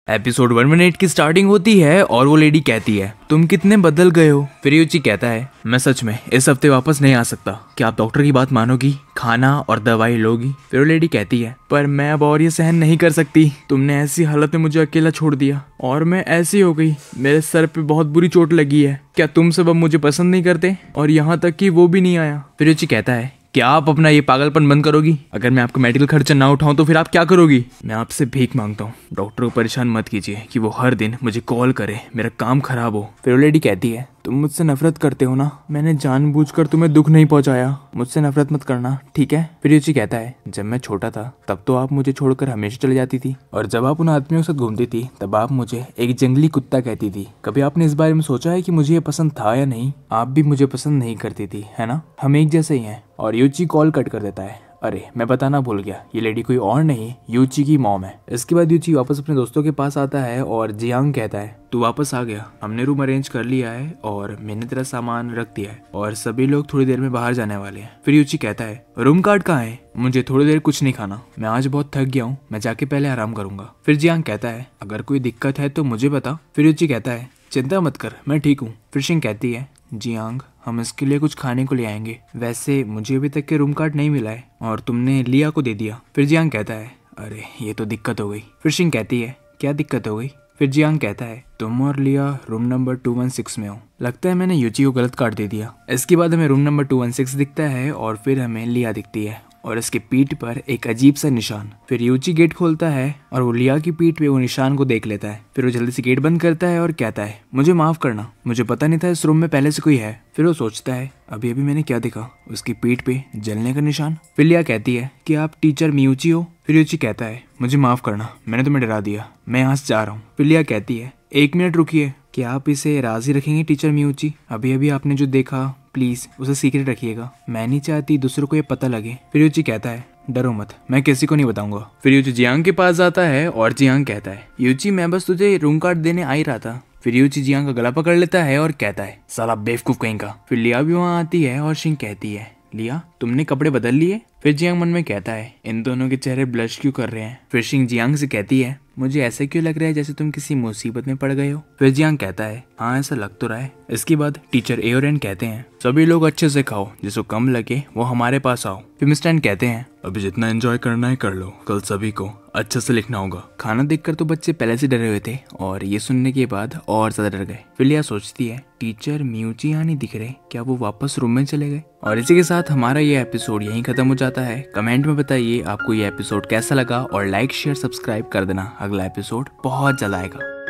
Episode 118 की starting होती है और वो लेडी कहती है तुम कितने बदल गए हो। फिर यूची कहता है मैं सच में इस हफ्ते वापस नहीं आ सकता, क्या आप डॉक्टर की बात मानोगी, खाना और दवाई लोगी। फिर वो लेडी कहती है पर मैं अब और ये सहन नहीं कर सकती, तुमने ऐसी हालत में मुझे अकेला छोड़ दिया और मैं ऐसी हो गई, मेरे सर पे बहुत बुरी चोट लगी है, क्या तुम सब अब मुझे पसंद नहीं करते। और यहाँ तक कि वो भी नहीं आया। फिर यूची कहता है क्या आप अपना ये पागलपन बंद करोगी, अगर मैं आपका मेडिकल खर्चा ना उठाऊं तो फिर आप क्या करोगी। मैं आपसे भीख मांगता हूँ, डॉक्टर को परेशान मत कीजिए कि वो हर दिन मुझे कॉल करे, मेरा काम खराब हो। फिर वो लेडी कहती है तुम मुझसे नफरत करते हो ना, मैंने जानबूझकर तुम्हें दुख नहीं पहुंचाया, मुझसे नफरत मत करना ठीक है। फिर यूची कहता है जब मैं छोटा था तब तो आप मुझे छोड़कर हमेशा चली जाती थी और जब आप उन आदमियों के साथ घूमती थी तब आप मुझे एक जंगली कुत्ता कहती थी। कभी आपने इस बारे में सोचा है कि मुझे ये पसंद था या नहीं। आप भी मुझे पसंद नहीं करती थी है ना, हम एक जैसे ही हैं। और यूची कॉल कट कर देता है। अरे मैं बताना भूल गया, ये लेडी कोई और नहीं यूची की मॉम है। इसके बाद यूची वापस अपने दोस्तों के पास आता है और जियांग कहता है तू वापस आ गया, हमने रूम अरेंज कर लिया है और मैंने तेरा सामान रख दिया है और सभी लोग थोड़ी देर में बाहर जाने वाले हैं। फिर यूची कहता है रूम कार्ड कहाँ है, मुझे थोड़ी देर कुछ नहीं खाना, मैं आज बहुत थक गया हूँ, मैं जाके पहले आराम करूंगा। फिर जियांग कहता है अगर कोई दिक्कत है तो मुझे बता। फिर यूची कहता है चिंता मत कर मैं ठीक हूँ। फिर शिंग कहती है जियांग हम इसके लिए कुछ खाने को ले आएंगे, वैसे मुझे अभी तक के रूम कार्ड नहीं मिला है और तुमने लिया को दे दिया। फिर जियांग कहता है अरे ये तो दिक्कत हो गई। फिर शिंग कहती है क्या दिक्कत हो गई। फिर जियांग कहता है तुम और लिया रूम नंबर 216 में हो, लगता है मैंने यूची को गलत कार्ड दे दिया। इसके बाद हमें रूम नंबर 216 दिखता है और फिर हमें लिया दिखती है और इसके पीठ पर एक अजीब सा निशान। फिर यूची गेट खोलता है और वो लिया की पीठ पे वो निशान को देख लेता है। फिर वो जल्दी से गेट बंद करता है और कहता है मुझे माफ करना, मुझे पता नहीं था इस रूम में पहले से कोई है। फिर वो सोचता है अभी अभी मैंने क्या देखा, उसकी पीठ पे जलने का निशान। फिर लिया कहती है कि आप टीचर मियूची हो। फिर यूची कहता है मुझे माफ करना, मैंने तुम्हें डरा दिया, मैं यहाँ से जा रहा हूँ। फिर लिया कहती है 1 मिनट रुकिए, क्या आप इसे राजी रखेंगे टीचर मियूची, अभी अभी आपने जो देखा प्लीज उसे सीक्रेट रखिएगा, मैं नहीं चाहती दूसरों को ये पता लगे। फिर यूची कहता है डरो मत, मैं किसी को नहीं बताऊंगा। फिर यूची जियांग के पास जाता है और जियांग कहता है यूची मैं बस तुझे रूम कार्ड देने आ ही रहा था। फिर यूची जियांग का गला पकड़ लेता है और कहता है साला बेवकूफ कहीं का। फिर लिया भी वहाँ आती है और शिंग कहती है लिया तुमने कपड़े बदल लिए। फिर जियांग मन में कहता है इन दोनों के चेहरे ब्लश क्यों कर रहे हैं। फिर शिंग जियांग से कहती है मुझे ऐसे क्यों लग रहा है जैसे तुम किसी मुसीबत में पड़ गए हो। फिर जियांग कहता है हाँ ऐसा लग तो रहा है। इसके बाद टीचर ए और एन कहते हैं सभी लोग अच्छे से खाओ, जिसको कम लगे वो हमारे पास आओ। फिर मिस्टर एन कहते हैं अभी जितना एंजॉय करना है कर लो, कल सभी को अच्छे से लिखना होगा। खाना देखकर तो बच्चे पहले से डरे हुए थे और ये सुनने के बाद और ज्यादा डर गए। फिर लिया सोचती है टीचर मियूची यहाँ नहीं दिख रहे, क्या वो वापस रूम में चले गए। और इसी के साथ हमारा ये एपिसोड यहीं खत्म हो जाता है। कमेंट में बताइए आपको ये एपिसोड कैसा लगा और लाइक शेयर सब्सक्राइब कर देना, अगला एपिसोड बहुत जल्द आएगा।